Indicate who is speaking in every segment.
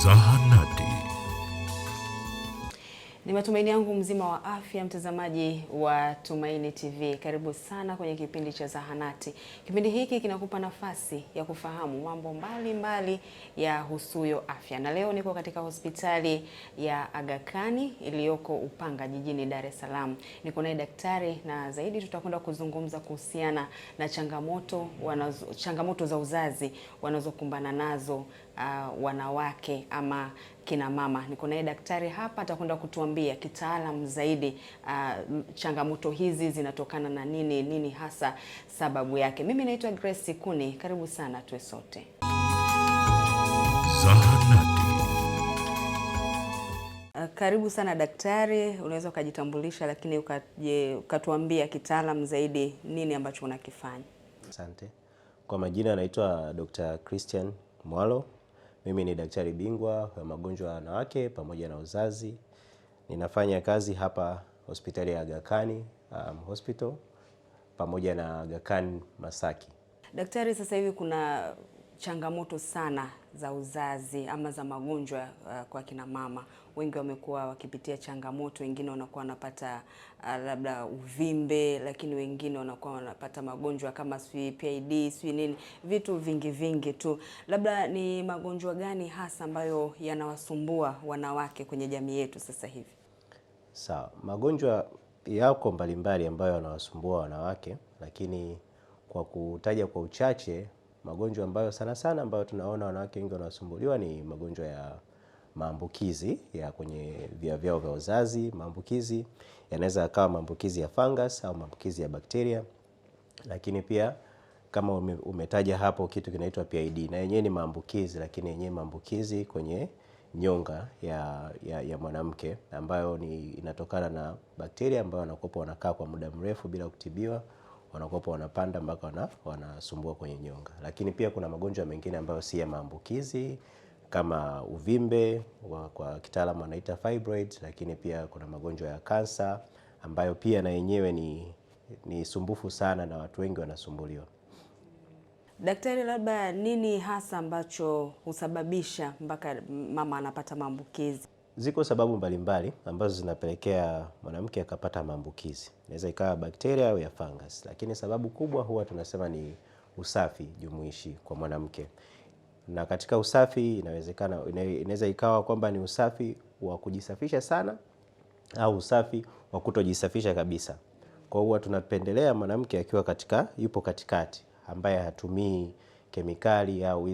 Speaker 1: Zahanati.
Speaker 2: Ni matumaini yangu mzima wa afya, mtazamaji wa Tumaini TV. Karibu sana kwenye kipindi cha Zahanati. Kipindi hiki kinakupa nafasi ya kufahamu mambo mbalimbali ya husuyo afya. Na leo niko katika hospitali ya Aga Khan iliyoko Upanga jijini Dar es Salaam. Niko naye daktari na zaidi tutakwenda kuzungumza kuhusiana na changamoto za uzazi wanazokumbana nazo wanawake ama kina mama. Niko naye daktari hapa, atakwenda kutuambia kitaalam zaidi changamoto hizi zinatokana na nini hasa sababu yake. Mimi naitwa Grace Kuni, karibu sana tuwe sote.
Speaker 1: Zahanati.
Speaker 2: Karibu sana daktari, unaweza ukajitambulisha lakini ukatuambia kitaalam zaidi nini ambacho unakifanya.
Speaker 3: Asante. Kwa majina naitwa Dr. Christian Mwalo. Mimi ni daktari bingwa wa magonjwa ya wanawake pamoja na uzazi. Ninafanya kazi hapa hospitali ya Aga Khan Hospital pamoja na Aga Khan Masaki.
Speaker 2: Daktari, sasa hivi kuna changamoto sana za uzazi ama za magonjwa kwa kina mama. Wengi wamekuwa wakipitia changamoto, wengine wanakuwa wanapata labda uvimbe, lakini wengine wanakuwa wanapata magonjwa kama PID, nini, vitu vingi tu. Labda ni magonjwa gani hasa ambayo yanawasumbua wanawake kwenye jamii yetu sasa hivi?
Speaker 3: Sawa, magonjwa yako mbalimbali ambayo yanawasumbua wanawake, lakini kwa kutaja kwa uchache, magonjwa ambayo sana ambayo tunaona wanawake wengi wanasumbuliwa ni magonjwa ya maambukizi ya kwenye via vyao vya uzazi. Maambukizi yanaweza yakawa maambukizi ya fungus au maambukizi ya bakteria, lakini pia kama umetaja hapo kitu kinaitwa PID, na yenyewe ni maambukizi, lakini yenyewe maambukizi kwenye nyonga ya mwanamke ambayo inatokana na bakteria ambao wanakaa kwa muda mrefu bila kutibiwa, wanakopa wanapanda mpaka wanasumbua kwenye nyonga. Lakini pia kuna magonjwa mengine ambayo si ya maambukizi kama uvimbe kwa kitaalamu wanaita fibroid, lakini pia kuna magonjwa ya kansa ambayo pia na yenyewe ni sumbufu sana na watu wengi wanasumbuliwa.
Speaker 2: Daktari, labda nini hasa ambacho husababisha mpaka mama anapata maambukizi?
Speaker 3: Ziko sababu mbalimbali ambazo zinapelekea mwanamke akapata maambukizi. Inaweza ikawa bakteria au ya fungus, lakini sababu kubwa huwa tunasema ni usafi jumuishi kwa mwanamke. Na katika usafi inaweza ikawa kwamba ni usafi wa kujisafisha sana au usafi wa kutojisafisha kabisa. Kwa hiyo tunapendelea mwanamke akiwa yupo katikati, ambaye hatumii kemikali au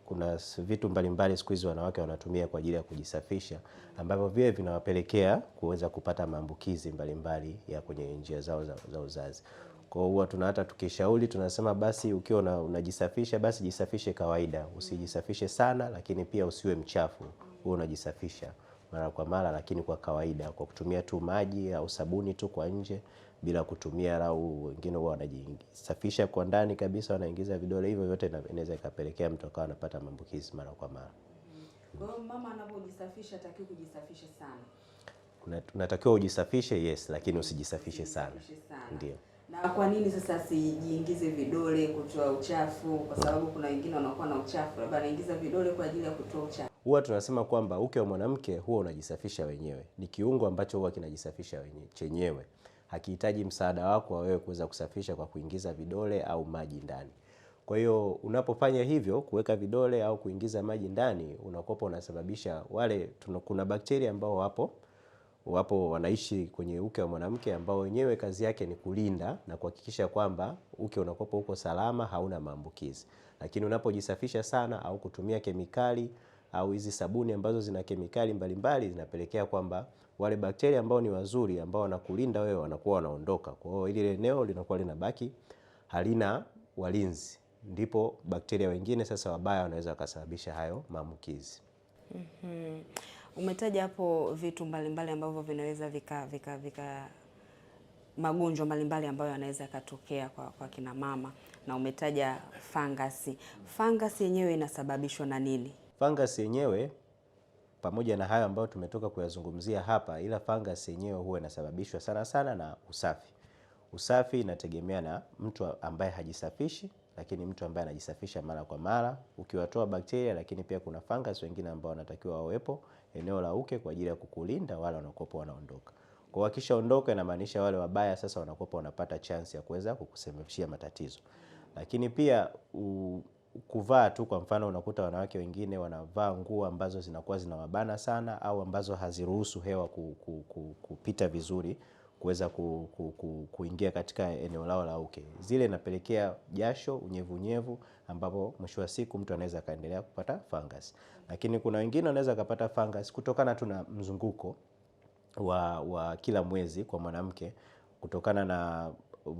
Speaker 3: kuna vitu mbalimbali siku hizi wanawake wanatumia kwa ajili ya kujisafisha ambavyo vile vinawapelekea kuweza kupata maambukizi mbalimbali ya kwenye njia zao za uzazi. Kwa hiyo hata tukishauri tunasema basi ukiwa unajisafisha basi jisafishe kawaida, usijisafishe sana, lakini pia usiwe mchafu. Wewe unajisafisha mara kwa mara, lakini kwa kawaida, kwa kutumia tu maji au sabuni tu kwa nje bila kutumia, au wengine huwa wanajisafisha kwa ndani kabisa, wanaingiza vidole. Hivyo yote inaweza ikapelekea mtu akawa anapata maambukizi mara kwa mara.
Speaker 2: Kwa hiyo mama anapojisafisha hatakiwi kujisafisha sana.
Speaker 3: Unatakiwa ujisafishe, yes, lakini usijisafishe sana. Ndio.
Speaker 2: Na kwa nini sasa sijiingize vidole kutoa uchafu? Kwa sababu kuna wengine wanakuwa na uchafu, labda anaingiza vidole kwa ajili ya kutoa uchafu.
Speaker 3: Huwa tunasema kwamba uke wa mwanamke huwa unajisafisha wenyewe. Ni kiungo ambacho huwa kinajisafisha chenyewe. Hakihitaji msaada wako wa wewe kuweza kusafisha kwa kuingiza vidole au maji ndani. Kwa hiyo unapofanya hivyo, kuweka vidole au kuingiza maji ndani, unakopa unasababisha kuna bakteria ambao wapo wanaishi kwenye uke wa mwanamke ambao wenyewe kazi yake ni kulinda na kuhakikisha kwamba uke unakopa uko salama, hauna maambukizi. Lakini unapojisafisha sana au kutumia kemikali au hizi sabuni ambazo zina kemikali mbalimbali, zinapelekea kwamba wale bakteria ambao ni wazuri ambao wanakulinda wewe wanakuwa wanaondoka. Kwa hiyo ile eneo linakuwa linabaki halina walinzi. Ndipo bakteria wengine sasa wabaya wanaweza kusababisha hayo maambukizi.
Speaker 2: Umetaja hapo vitu mbalimbali ambavyo vinaweza magonjwa mbalimbali ambayo yanaweza yakatokea kwa kina mama, na umetaja fangasi. Fangasi yenyewe inasababishwa na nini?
Speaker 3: Fangasi yenyewe pamoja na hayo ambayo tumetoka kuyazungumzia hapa, ila fangasi yenyewe huwa inasababishwa sana na usafi. Usafi inategemea na mtu ambaye hajisafishi, lakini mtu ambaye anajisafisha mara kwa mara ukiwatoa bakteria, lakini pia kuna fungus wengine ambao wanatakiwa wawepo eneo la uke kwa ajili ya kukulinda wale wanakopo wanaondoka. Kwa wakishaondoka inamaanisha wale wabaya sasa wanakopo wanapata chance ya kuweza kukusababishia matatizo. Lakini pia kuvaa tu, kwa mfano unakuta wanawake wengine wanavaa nguo ambazo zinakuwa zinawabana sana au ambazo haziruhusu hewa kupita vizuri kuweza kuingia katika eneo lao la uke. Zile inapelekea jasho, unyevu ambapo mwisho wa siku mtu anaweza kaendelea kupata fungus. Lakini kuna wengine wanaweza kupata fungus kutokana tu na mzunguko wa kila mwezi kwa mwanamke, kutokana na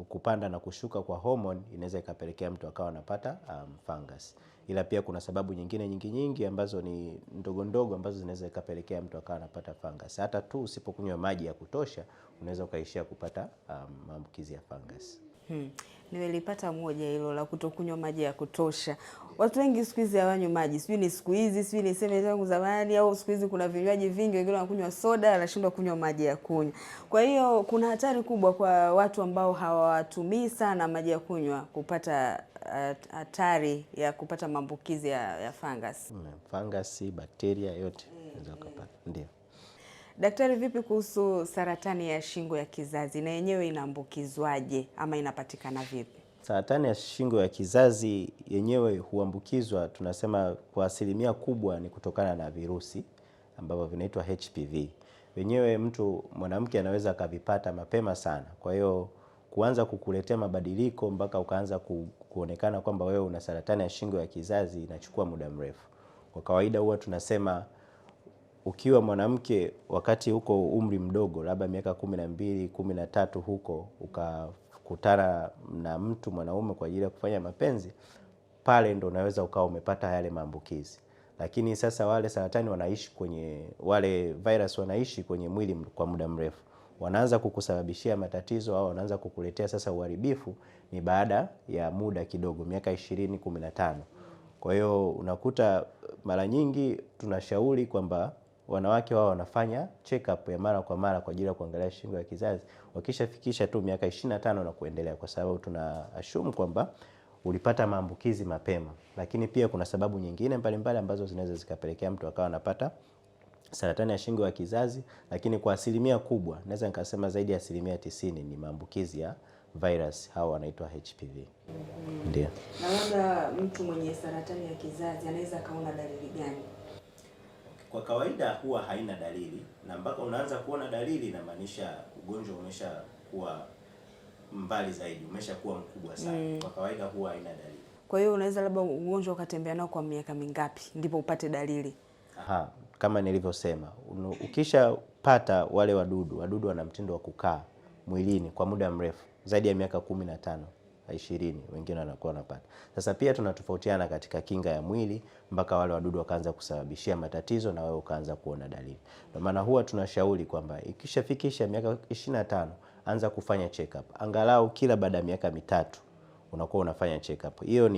Speaker 3: kupanda na kushuka kwa hormone inaweza ikapelekea mtu akawa anapata fungus. Ila pia kuna sababu nyingi ambazo ni ndogo ambazo zinaweza ikapelekea mtu akawa anapata fungus. Hata tu usipokunywa maji ya kutosha unaweza ukaishia kupata maambukizi ya fungus.
Speaker 2: Nimelipata moja hilo la kutokunywa maji ya kutosha. Watu wengi siku hizi hawanywi maji. Sijui ni siku hizi, sijui niseme tangu zamani, au siku hizi kuna vinywaji vingi, wengine wanakunywa soda, wanashindwa kunywa maji ya kunywa. Kwa hiyo kuna hatari kubwa kwa watu ambao hawatumii sana maji ya kunywa kupata hatari ya kupata maambukizi ya fungus.
Speaker 3: Fungus, bakteria yote unaweza kupata. Ndio.
Speaker 2: Daktari, vipi kuhusu saratani ya shingo ya kizazi, na yenyewe inaambukizwaje ama inapatikana vipi?
Speaker 3: Saratani ya shingo ya kizazi yenyewe huambukizwa, tunasema kwa asilimia kubwa ni kutokana na virusi ambavyo vinaitwa HPV. Wenyewe mwanamke anaweza akavipata mapema sana. Kwa hiyo kuanza kukuletea mabadiliko mpaka ukaanza kuonekana kwamba wewe una saratani ya shingo ya kizazi inachukua muda mrefu. Kwa kawaida huwa tunasema ukiwa mwanamke wakati huko umri mdogo, labda miaka 12, 13 huko, ukakutana na mtu mwanaume kwa ajili ya kufanya mapenzi, pale ndo unaweza ukawa umepata yale maambukizi. Lakini sasa wale virus wanaishi kwenye mwili kwa muda mrefu. Wanaanza kukusababishia matatizo au wanaanza kukuletea sasa uharibifu ni baada ya muda kidogo, miaka 20, 15. Kwa hiyo unakuta mara nyingi tunashauri kwamba wanawake wao wanafanya check up ya mara kwa mara kwa ajili ya kuangalia shingo ya kizazi wakishafikisha tu miaka 25 na kuendelea, kwa sababu tuna assume kwamba ulipata maambukizi mapema. Lakini pia kuna sababu nyingine mbalimbali ambazo zinaweza zikapelekea mtu akawa anapata saratani ya shingo ya kizazi, lakini kwa asilimia kubwa naweza nikasema zaidi ya asilimia 90 ni maambukizi ya virus hao wanaitwa HPV. Ndio.
Speaker 2: Na labda mtu mwenye saratani ya kizazi anaweza kaona dalili gani?
Speaker 3: Kwa kawaida huwa haina dalili, na mpaka unaanza kuona dalili inamaanisha ugonjwa umeshakuwa mbali zaidi, umeshakuwa mkubwa sana. Kwa kawaida huwa haina dalili.
Speaker 2: Kwa hiyo unaweza labda ugonjwa ukatembea nao kwa miaka mingapi ndipo upate dalili?
Speaker 3: Kama nilivyosema, ukishapata wale wadudu wana mtindo wa kukaa mwilini kwa muda mrefu zaidi ya miaka 15, 20, wengine wanakuwa wanapata. Sasa pia tunatofautiana katika kinga ya mwili mpaka wale wadudu wakaanza kusababishia matatizo na wewe ukaanza kuona dalili. Ndio maana huwa tunashauri kwamba ikishafikisha miaka 25 anza kufanya check up. Angalau kila baada ya miaka 3 unakuwa unafanya check up. Hiyo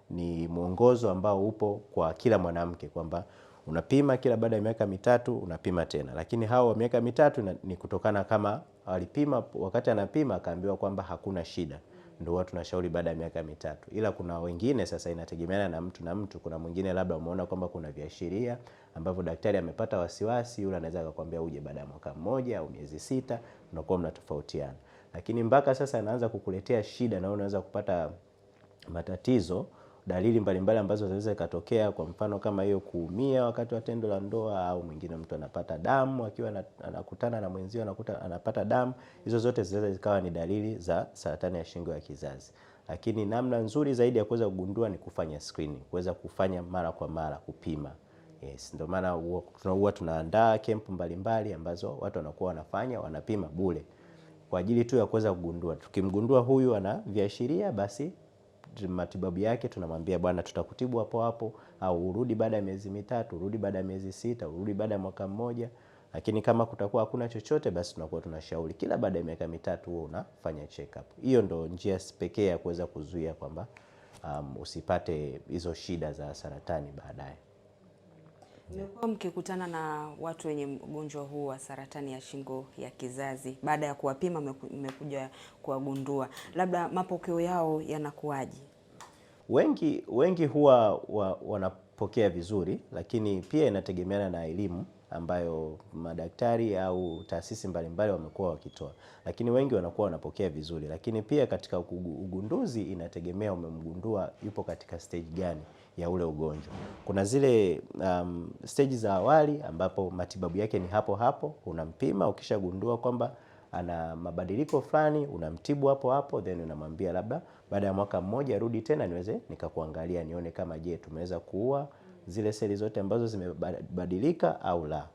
Speaker 3: ni mwongozo ambao upo kwa kila mwanamke kwamba unapima kila baada ya miaka 3 unapima tena. Lakini hao wa miaka 3 ni kutokana kama alipima wakati anapima akaambiwa kwamba hakuna shida, ndio watu tunashauri baada ya miaka 3. Ila kuna wengine sasa inategemeana na mtu. Kuna mwingine labda umeona kwamba kuna viashiria ambavyo daktari amepata wasiwasi, yule anaweza akakwambia uje baada ya mwaka mmoja au miezi 6, unakuwa mnatofautiana. Lakini mpaka sasa anaanza kukuletea shida na unaweza kupata matatizo, dalili mbalimbali ambazo zinaweza ikatokea, kwa mfano kama hiyo kuumia wakati wa tendo la ndoa, au mwingine mtu anapata damu akiwa anakutana na mwenzio anapata damu. Hizo zote zinaweza zikawa ni dalili za saratani ya shingo ya kizazi. Lakini namna nzuri zaidi ya kuweza kugundua ni kufanya screening, kuweza kufanya mara kwa mara kupima. Yes, ndio maana huwa tunaandaa camp mbalimbali ambazo watu wanakuwa wanapima bure kwa ajili tu ya kuweza kugundua. Tukimgundua huyu ana viashiria, basi matibabu yake tunamwambia bwana, tutakutibu hapo hapo, au urudi baada ya miezi 3, urudi baada ya miezi 6, urudi baada ya mwaka mmoja. Lakini kama kutakuwa hakuna chochote, basi tunakuwa tunashauri kila baada ya miaka 3 wewe unafanya check up. Hiyo ndo njia pekee ya kuweza kuzuia kwamba usipate hizo shida za saratani baadaye.
Speaker 2: Mmekuwa mkikutana na watu wenye ugonjwa huu wa saratani ya shingo ya kizazi, baada ya kuwapima mmekuja kuwagundua, labda mapokeo yao yanakuwaje?
Speaker 3: Wengi huwa wanapokea vizuri, lakini pia inategemeana na elimu ambayo madaktari au taasisi mbalimbali wamekuwa wakitoa, lakini wengi wanakuwa wanapokea vizuri. Lakini pia katika ugunduzi inategemea umemgundua yupo katika stage gani ya ule ugonjwa. Kuna zile stage za awali ambapo matibabu yake ni hapo hapo, unampima, ukishagundua kwamba ana mabadiliko fulani unamtibu hapo hapo, then unamwambia labda baada ya mwaka mmoja rudi tena niweze nikakuangalia nione kama je tumeweza kuua zile seli zote ambazo zimebadilika au la.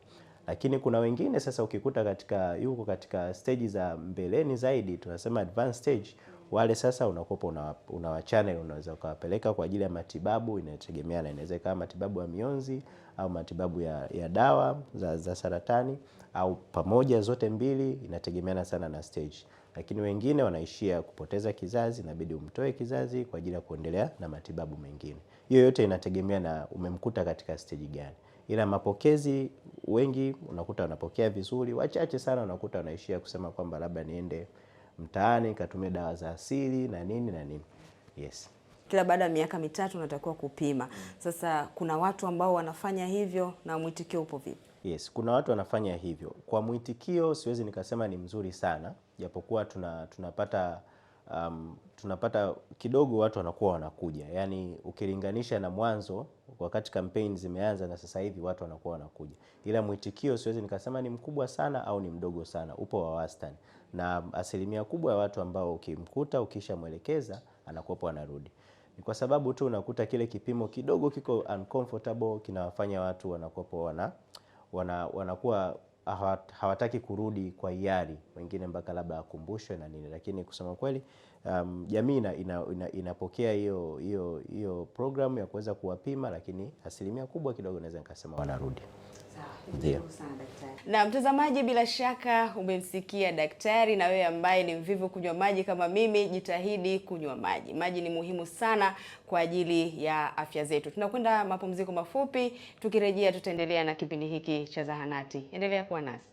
Speaker 3: Lakini kuna wengine sasa ukikuta yuko katika stage za mbeleni zaidi, tunasema advanced stage, wale sasa unakopa una channel, unaweza ukawapeleka kwa ajili ya matibabu, inategemea na inaweza kama matibabu ya mionzi au matibabu ya dawa za saratani au pamoja zote mbili, inategemeana sana na stage. Lakini wengine wanaishia kupoteza kizazi, inabidi umtoe kizazi kwa ajili ya kuendelea na matibabu mengine. Hiyo yote inategemea na umemkuta katika stage gani. Ila mapokezi wengi unakuta wanapokea vizuri, wachache sana unakuta wanaishia kusema kwamba labda niende mtaani katumia dawa za asili na nini na nini. Yes.
Speaker 2: Kila baada ya miaka mitatu unatakiwa kupima. Sasa kuna watu ambao wanafanya hivyo na mwitikio upo vipi?
Speaker 3: Yes, kuna watu wanafanya hivyo. Kwa mwitikio siwezi nikasema ni mzuri sana, japokuwa tunapata kidogo watu wanakuwa wanakuja. Yaani ukilinganisha na mwanzo wakati campaign zimeanza na sasa hivi watu wanakuwa wanakuja. Ila mwitikio siwezi nikasema ni mkubwa sana au ni mdogo sana, upo wa wastani. Na asilimia kubwa ya watu ambao ukimkuta ukishamwelekeza anakuwa anarudi. Ni kwa sababu tu unakuta kile kipimo kidogo kiko uncomfortable, kinawafanya watu wanakuwa hawataki kurudi kwa hiari, wengine mpaka labda akumbushwe na nini. Lakini kusema kweli jamii inapokea hiyo program ya kuweza kuwapima, lakini asilimia kubwa kidogo naweza nikasema wanarudi.
Speaker 2: Ndio. Na mtazamaji, bila shaka umemsikia daktari, na wewe ambaye ni mvivu kunywa maji kama mimi, jitahidi kunywa maji. Maji ni muhimu sana kwa ajili ya afya zetu. Tunakwenda mapumziko mafupi, tukirejea tutaendelea na kipindi hiki cha Zahanati. Endelea kuwa nasi.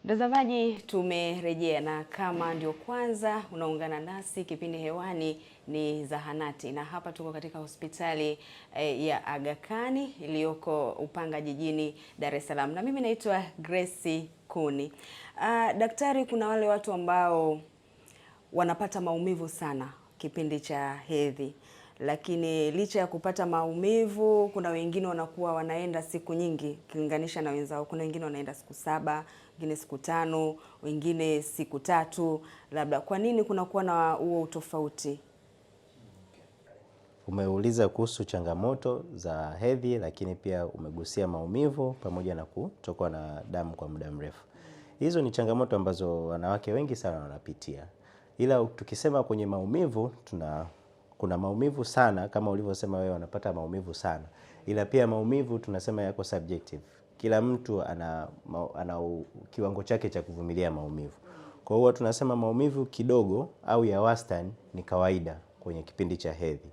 Speaker 2: Mtazamaji, tumerejea, na kama ndio kwanza unaungana nasi, kipindi hewani ni Zahanati, na hapa tuko katika hospitali ya Aga Khan iliyoko Upanga jijini Dar es Salaam, na mimi naitwa Grace Kuni. Daktari, kuna wale watu ambao wanapata maumivu sana kipindi cha hedhi, lakini licha ya kupata maumivu, kuna wengine wanakuwa wanaenda siku nyingi kilinganisha na wenzao. Kuna wengine wanaenda siku 7, wengine siku 5, wengine siku 3. Labda kwa nini kunakuwa na huo utofauti?
Speaker 3: Umeuliza kuhusu changamoto za hedhi, lakini pia umegusia maumivu pamoja na kutokwa na damu kwa muda mrefu. Hizo ni changamoto ambazo wanawake wengi sana wanapitia. Ila tukisema kwenye maumivu, kuna maumivu sana kama ulivyosema wewe, wanapata maumivu sana. Ila pia maumivu tunasema yako subjective. Kila mtu ana kiwango chake cha kuvumilia maumivu. Kwa hiyo tunasema maumivu kidogo au ya wastani ni kawaida kwenye kipindi cha hedhi.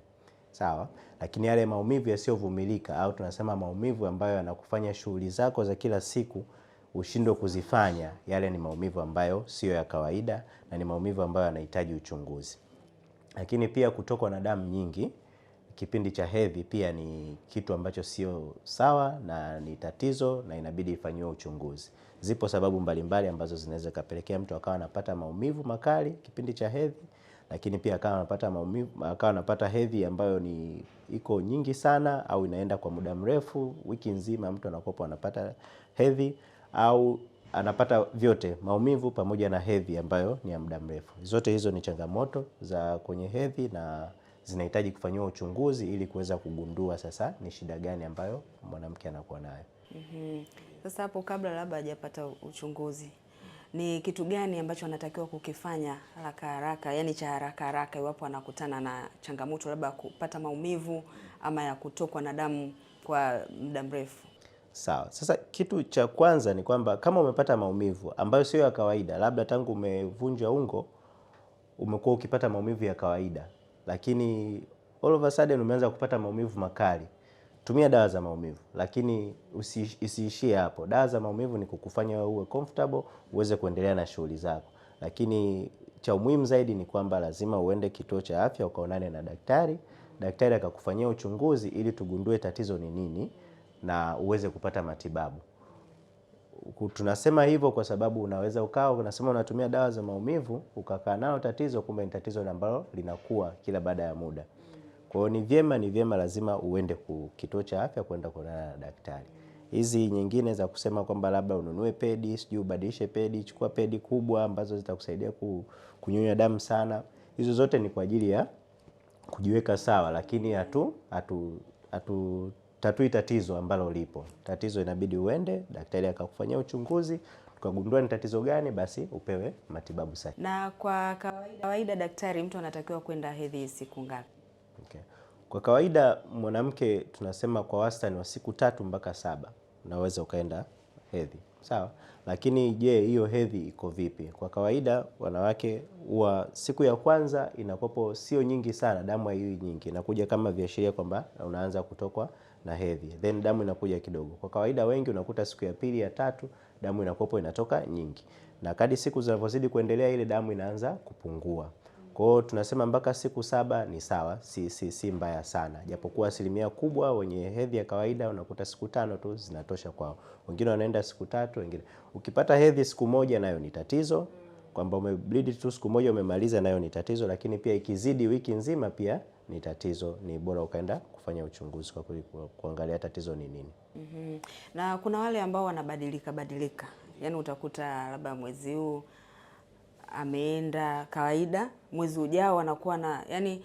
Speaker 3: Sawa? Lakini yale maumivu yasiyovumilika au tunasema maumivu ambayo yanakufanya shughuli zako za kila siku ushindwe kuzifanya, yale ni maumivu ambayo sio ya kawaida na ni maumivu ambayo yanahitaji uchunguzi. Lakini pia kutokwa na damu nyingi kipindi cha hedhi pia ni kitu ambacho sio sawa na ni tatizo na inabidi ifanyiwe uchunguzi. Zipo sababu mbalimbali ambazo zinaweza kupelekea mtu akawa anapata maumivu makali kipindi cha hedhi, lakini pia akawa anapata hedhi ambayo iko nyingi sana au inaenda kwa muda mrefu, wiki nzima mtu anakuwa anapata hedhi, au anapata vyote, maumivu pamoja na hedhi ambayo ni ya muda mrefu. Zote hizo ni changamoto za kwenye hedhi na zinahitaji kufanyiwa uchunguzi ili kuweza kugundua sasa ni shida gani ambayo mwanamke anakuwa nayo.
Speaker 2: Sasa hapo kabla labda hajapata uchunguzi, ni kitu gani ambacho anatakiwa kukifanya haraka haraka, yani cha haraka haraka, iwapo anakutana na changamoto labda kupata maumivu ama ya kutokwa na damu kwa muda mrefu?
Speaker 3: Sawa. Sasa kitu cha kwanza ni kwamba kama umepata maumivu ambayo sio ya kawaida, labda tangu umevunja ungo umekuwa ukipata maumivu ya kawaida, lakini all of a sudden umeanza kupata maumivu makali, tumia dawa za maumivu, lakini usiishie hapo. Dawa za maumivu ni kukufanya wewe uwe comfortable, uweze kuendelea na shughuli zako, lakini cha muhimu zaidi ni kwamba lazima uende kituo cha afya ukaonane na daktari, daktari akakufanyia uchunguzi ili tugundue tatizo ni nini na uweze kupata matibabu. Tunasema hivyo kwa sababu unaweza ukawa unasema unatumia dawa za maumivu ukakaa nalo tatizo, kumbe ni tatizo ambalo linakuwa kila baada ya muda. Kwa hiyo ni vyema lazima uende kituo cha afya kwenda kuonana na daktari. Hizi nyingine za kusema kwamba labda ununue pedi, sijui ubadilishe pedi, chukua pedi kubwa ambazo zitakusaidia kunyonya damu sana, hizo zote ni kwa ajili ya kujiweka sawa, lakini tatui tatizo ambalo lipo. Tatizo inabidi uende daktari akakufanyia uchunguzi, tukagundua ni tatizo gani, basi upewe matibabu sahihi.
Speaker 2: Na kwa kawaida daktari, mtu anatakiwa kwenda hedhi siku ngapi?
Speaker 3: Okay. Kwa kawaida mwanamke tunasema kwa wastani wa siku 3 mpaka 7 unaweza ukaenda hedhi. Sawa? Lakini je, hiyo hedhi iko vipi? Kwa kawaida wanawake huwa siku ya kwanza inakopo sio nyingi sana, damu haiwi nyingi, inakuja kama viashiria kwamba unaanza kutokwa na hedhi, then damu inakuja kidogo. Kwa kawaida wengi unakuta siku ya pili ya tatu damu inakopo inatoka nyingi, na kadri siku zinavyozidi kuendelea ile damu inaanza kupungua. Kwa hiyo tunasema mpaka siku 7 ni sawa, si mbaya sana. Japokuwa asilimia kubwa wenye hedhi ya kawaida unakuta siku 5 tu zinatosha kwao. Wengine wanaenda siku 3, wengine. Ukipata hedhi siku moja nayo ni tatizo, kwamba umebleed tu siku moja umemaliza nayo ni tatizo, lakini pia ikizidi wiki nzima pia ni tatizo. Ni bora ukaenda kufanya uchunguzi kwa kuangalia tatizo ni nini.
Speaker 2: Na kuna wale ambao wanabadilika, yaani utakuta labda mwezi huu ameenda kawaida, mwezi ujao anakuwa na, yani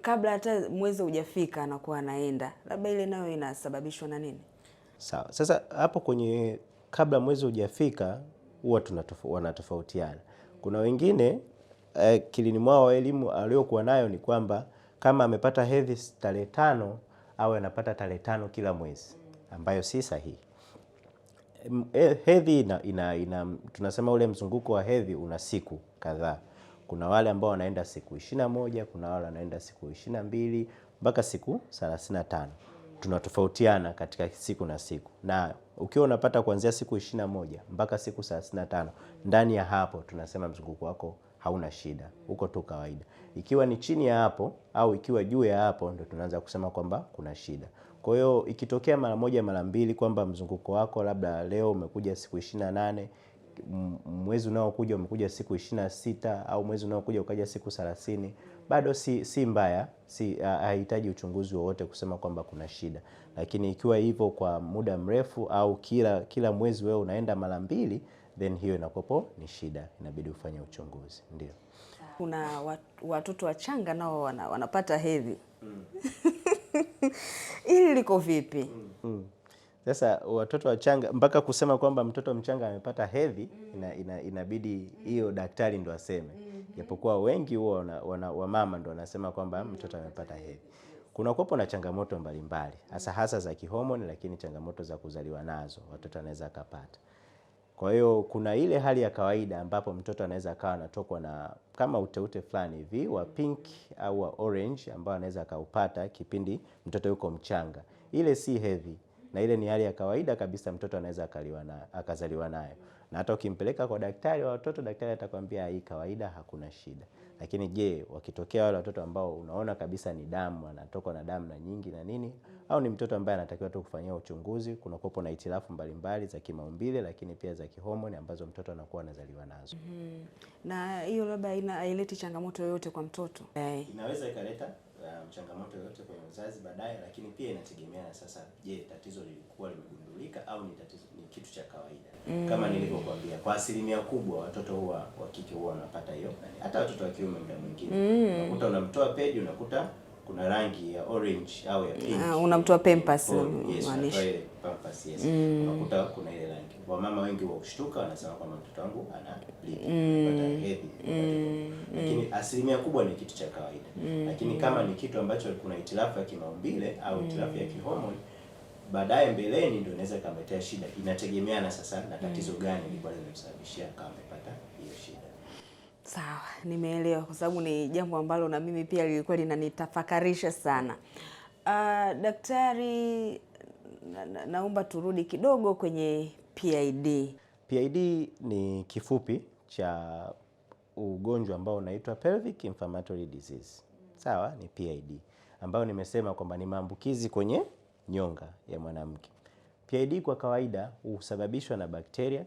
Speaker 2: kabla hata mwezi hujafika anakuwa anaenda, labda ile nayo inasababishwa na nini?
Speaker 3: Sawa. Sasa hapo kwenye kabla mwezi hujafika huwa wanatofautiana. Kuna wengine kilini mwao elimu aliyokuwa nayo ni kwamba kama amepata hedhi tarehe 5 au anapata tarehe 5 kila mwezi, ambayo si sahihi. Hedhi tunasema ule mzunguko wa hedhi una siku kadhaa. Kuna wale ambao wanaenda siku 21, kuna wale wanaenda siku 22 mpaka siku 35. Tunatofautiana katika siku na siku, na ukiwa unapata kuanzia siku 21 mpaka siku 35, ndani ya hapo tunasema mzunguko wako hauna shida, uko tu kawaida. Ikiwa ni chini ya hapo au ikiwa juu ya hapo ndio tunaanza kusema kwamba kuna shida. Kwa hiyo ikitokea mara moja mara mbili kwamba mzunguko wako labda leo umekuja siku 28, mwezi unaokuja umekuja siku 26, au mwezi unaokuja ukaja siku 30, bado si mbaya, hahitaji uchunguzi wowote kusema kwamba kuna shida. Lakini ikiwa hivyo kwa muda mrefu au kila mwezi wewe unaenda mara 2, then hiyo inakopo ni shida, inabidi ufanye uchunguzi. Ndio.
Speaker 2: Kuna watoto wachanga nao wanapata hedhi. Hili liko vipi?
Speaker 3: Sasa watoto wachanga, mpaka kusema kwamba mtoto mchanga amepata hedhi inabidi hiyo daktari ndo aseme. Japokuwa wengi huwa wamama ndo wanasema kwamba mtoto amepata hedhi. Kuna kuwepo na changamoto mbalimbali, hasa za kihomoni, lakini changamoto za kuzaliwa nazo watoto anaweza akapata. Kwa hiyo kuna ile hali ya kawaida ambapo mtoto anaweza akawa anatokwa na kama uteute fulani hivi wa pink au wa orange ambao anaweza akaupata kipindi mtoto yuko mchanga. Ile si hedhi, na ile ni hali ya kawaida kabisa, mtoto anaweza akazaliwa nayo. Na hata ukimpeleka kwa daktari wa watoto, daktari atakwambia hii kawaida, hakuna shida. Lakini je, wakitokea wale watoto ambao unaona kabisa ni damu, anatokwa na damu na nyingi na nini, au ni mtoto ambaye anatakiwa tu kufanyia uchunguzi, kuna kuwepo na hitilafu mbalimbali za kimaumbile lakini pia za kihomoni ambazo mtoto anakuwa anazaliwa nazo.
Speaker 2: Na hiyo labda haileti changamoto yoyote kwa mtoto?
Speaker 3: Inaweza ikaleta changamoto yoyote kwenye uzazi baadaye, lakini pia inategemea sasa, je, tatizo lilikuwa limegundulika au ni kitu cha kawaida. Kama nilivyokuambia, kwa asilimia kubwa watoto wa kike huwa wanapata hiyo, hata watoto wa kiume muda mwingine. Unakuta unamtoa pedi, unakuta kuna rangi ya orange au ya pink.
Speaker 2: Unamtoa pampers
Speaker 3: maanisha. Yes, pampers, yes. Unakuta kuna ile rangi. Wamama wengi wa kushtuka wanasema kwamba mtoto wangu ana bleed, anapata hedhi. Lakini asilimia kubwa ni kitu cha kawaida. Lakini kama ni kitu ambacho kuna hitilafu ya kimaumbile au hitilafu ya kihormone, baadaye mbeleni ndio inaweza kumletea shida. Inategemeana sasa na tatizo gani lilikuwa linamsababishia kama amepata hiyo shida.
Speaker 2: Sawa, nimeelewa kwa sababu ni jambo ambalo na mimi pia lilikuwa linanitafakarisha sana. Daktari, naomba turudi kidogo kwenye PID.
Speaker 3: PID ni kifupi cha ugonjwa ambao unaitwa pelvic inflammatory disease. Sawa, ni PID ambao nimesema kwamba ni maambukizi kwenye nyonga ya mwanamke. PID kwa kawaida husababishwa na bakteria,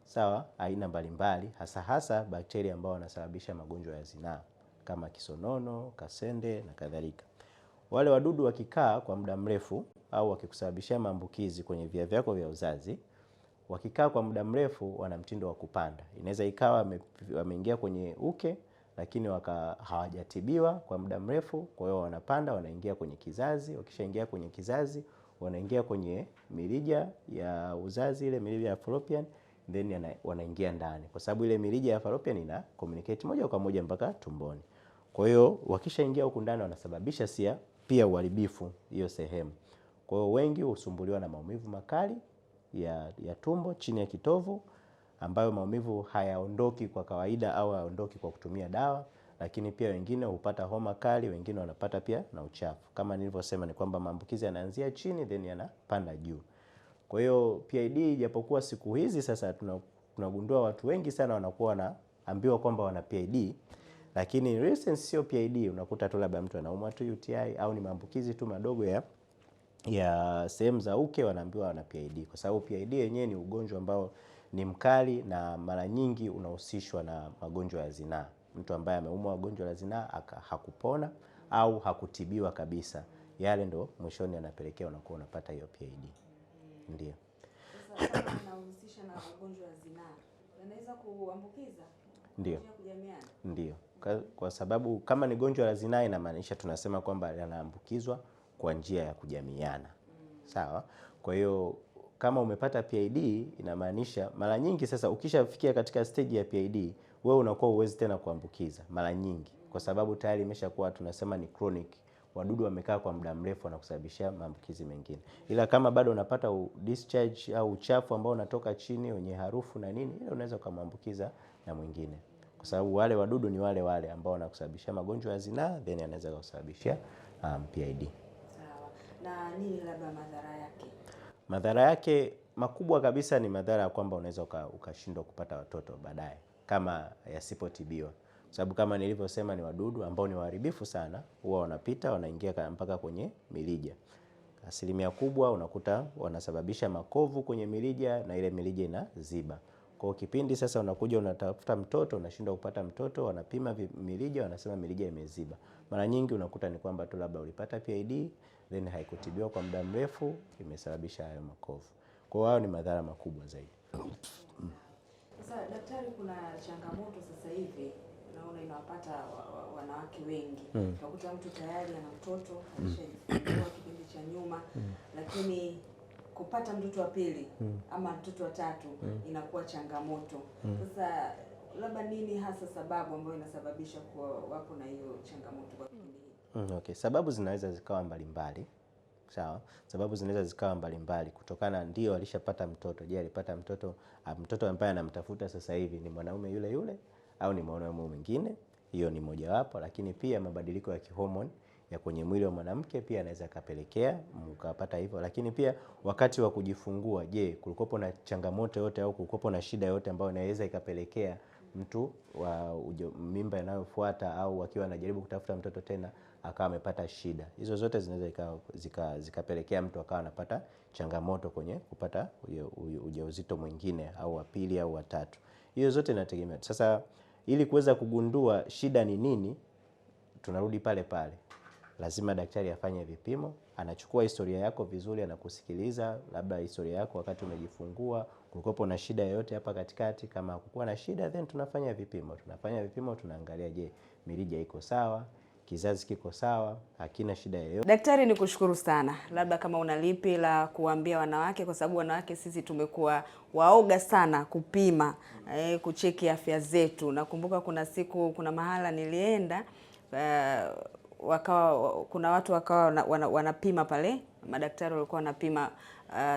Speaker 3: sawa, aina mbalimbali, hasa bakteria ambao wanasababisha magonjwa ya zinaa kama kisonono, kasende na kadhalika. Wale wadudu wakikaa kwa muda mrefu au wakikusababishia maambukizi kwenye via vyako vya uzazi, wakikaa kwa muda mrefu wana mtindo wa kupanda. Inaweza ikawa wameingia kwenye uke lakini hawajatibiwa kwa muda mrefu, kwa hiyo wanapanda, wanaingia kwenye kizazi. Wakishaingia kwenye kizazi, wanaingia kwenye mirija ya uzazi, ile mirija ya fallopian, then wanaingia ndani, kwa sababu ile mirija ya fallopian ina communicate moja kwa moja mpaka tumboni. Kwa hiyo wakishaingia huku ndani wanasababisha pia uharibifu hiyo sehemu. Kwa hiyo wengi husumbuliwa na maumivu makali ya tumbo chini ya kitovu, ambayo maumivu hayaondoki kwa kawaida au hayaondoki kwa kutumia dawa, lakini pia wengine hupata homa kali, wengine wanapata pia na uchafu. Kama nilivyosema ni kwamba maambukizi yanaanzia chini then yanapanda juu. Kwa hiyo PID, japokuwa siku hizi sasa tunagundua watu wengi sana wanakuwa wanaambiwa kwamba wana PID, lakini recent sio PID. Unakuta tu labda mtu anaumwa tu UTI au ni maambukizi tu madogo ya sehemu za uke, wanaambiwa wana PID, kwa sababu PID yenyewe ni ugonjwa ambao ni mkali na mara nyingi unahusishwa na magonjwa ya zinaa. Mtu ambaye ameumwa gonjwa la zinaa hakupona au hakutibiwa kabisa, yale ndo mwishoni anapelekea unakuwa unapata hiyo PID. Ndio.
Speaker 2: Sasa anahusisha na magonjwa ya zinaa, yanaweza kuambukiza?
Speaker 3: Ndio. Ndio. Kwa sababu kama ni gonjwa la zinaa inamaanisha tunasema kwamba yanaambukizwa kwa njia ya kujamiiana. Sawa? Kwa hiyo kama umepata PID inamaanisha mara nyingi sasa ukishafikia katika stage ya PID, wewe unakuwa uwezi tena kuambukiza mara nyingi, kwa sababu tayari imeshakuwa tunasema ni chronic. Wadudu wamekaa kwa muda mrefu na kusababishia maambukizi mengine. Ila kama bado unapata discharge au uchafu ambao unatoka chini wenye harufu na nini, ile unaweza kumwambukiza na mwingine, kwa sababu wale wadudu ni wale ambao wanakusababishia magonjwa ya zinaa, then yanaweza kusababishia PID.
Speaker 2: Sawa. Na nini labda madhara yake?
Speaker 3: Madhara yake makubwa kabisa ni madhara ya kwamba unaweza ukashindwa kupata watoto baadaye kama yasipotibiwa. Sababu kama nilivyosema ni wadudu ambao ni waharibifu sana, huwa wanapita wanaingia mpaka kwenye mirija. Asilimia kubwa unakuta wanasababisha makovu kwenye mirija na ile mirija inaziba. Kwa kipindi sasa unakuja unatafuta mtoto, unashindwa kupata mtoto, wanapima mirija wanasema mirija imeziba. Mara nyingi unakuta ni kwamba tu labda ulipata PID then haikutibiwa kwa muda mrefu, imesababisha hayo makovu. Kwa hiyo ni madhara makubwa zaidi.
Speaker 2: Sasa daktari, kuna changamoto sasa hivi naona inawapata wanawake wengi. Unakuta mtu tayari ana mtoto, alishajifungua kipindi cha nyuma, lakini kupata mtoto wa pili ama mtoto wa tatu inakuwa changamoto. Sasa labda nini hasa sababu ambayo inasababisha kwa wapo na hiyo changamoto kwa kipindi hiki?
Speaker 3: Okay, sababu zinaweza zikawa mbalimbali. Sawa, sababu zinaweza zikawa mbalimbali kutokana, ndio alishapata mtoto. Je, alipata mtoto ambaye anamtafuta sasa hivi ni mwanaume yule au ni mwanaume mwingine? Hiyo ni mojawapo, lakini pia mabadiliko ya kihormone ya kwenye mwili wa mwanamke pia anaweza kapelekea mkapata hivyo. Lakini pia wakati wa kujifungua, je, kulikopo na changamoto yote au kulikopo na shida yote ambayo inaweza ikapelekea mtu wa mimba inayofuata au akiwa anajaribu kutafuta mtoto tena akawa amepata shida. Hizo zote zinaweza zikapelekea mtu akawa anapata changamoto kwenye kupata ujauzito mwingine au wa pili au wa tatu. Hiyo zote inategemea. Sasa ili kuweza kugundua shida ni nini, tunarudi pale lazima daktari afanye vipimo, anachukua historia yako vizuri, anakusikiliza labda historia yako wakati umejifungua, kulikopo na shida yoyote hapa katikati. Kama hakukuwa na shida then tunafanya vipimo, tunaangalia je, mirija iko sawa, kizazi kiko sawa, hakina shida yoyote.
Speaker 2: Daktari, ni kushukuru sana. Labda kama una lipi la kuambia wanawake, kwa sababu wanawake sisi tumekuwa waoga sana kupima, kucheki afya zetu. Nakumbuka kuna mahala nilienda, kuna watu wakawa wanapima pale, madaktari walikuwa wanapima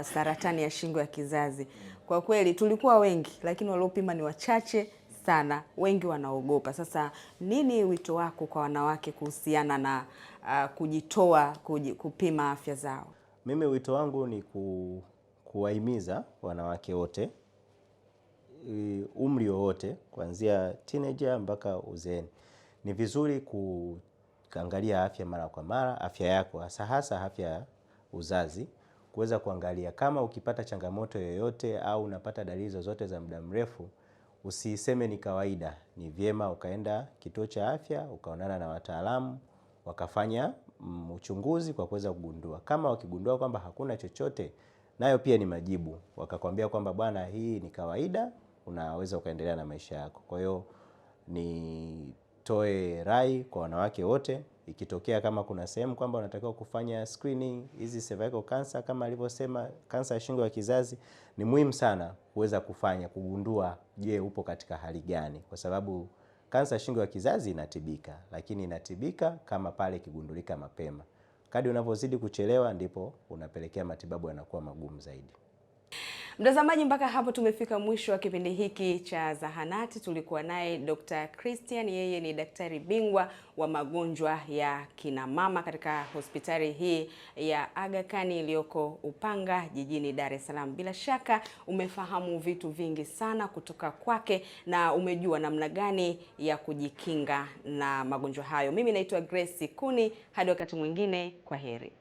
Speaker 2: saratani ya shingo ya kizazi. Kwa kweli tulikuwa wengi, lakini waliopima ni wachache sana, wengi wanaogopa. Sasa nini wito wako kwa wanawake kuhusiana na kujitoa kupima afya zao?
Speaker 3: Mimi wito wangu ni kuwahimiza wanawake wote, umri wowote, kuanzia teenager mpaka uzeeni. Ni vizuri kuangalia afya mara kwa mara, afya yako, hasa afya ya uzazi, kuweza kuangalia kama ukipata changamoto yoyote au unapata dalili zozote za muda mrefu, usiseme ni kawaida. Ni vyema ukaenda kituo cha afya, ukaonana na wataalamu, wakafanya uchunguzi kwa kuweza kugundua. Kama wakigundua kwamba hakuna chochote, nayo pia ni majibu. Wakakwambia kwamba bwana, hii ni kawaida, unaweza ukaendelea na maisha yako. Kwa hiyo nitoe rai kwa wanawake wote, ikitokea kama kuna sehemu kwamba unatakiwa kufanya screening, hizi cervical cancer kama alivyosema, kansa ya shingo ya kizazi, ni muhimu sana kuweza kugundua, je, upo katika hali gani? Kwa sababu kansa ya shingo ya kizazi inatibika, lakini inatibika kama pale ikigundulika mapema. Kadri unavyozidi kuchelewa ndipo unapelekea matibabu yanakuwa magumu zaidi.
Speaker 2: Mtazamaji, mpaka hapo tumefika mwisho wa kipindi hiki cha Zahanati. Tulikuwa naye Dr. Christian, yeye ni daktari bingwa wa magonjwa ya kina mama katika hospitali hii ya Aga Khan iliyoko Upanga jijini Dar es Salaam. Bila shaka umefahamu vitu vingi sana kutoka kwake na umejua namna gani ya kujikinga na magonjwa hayo. Mimi naitwa Grace Kuni, hadi wakati mwingine, kwaheri.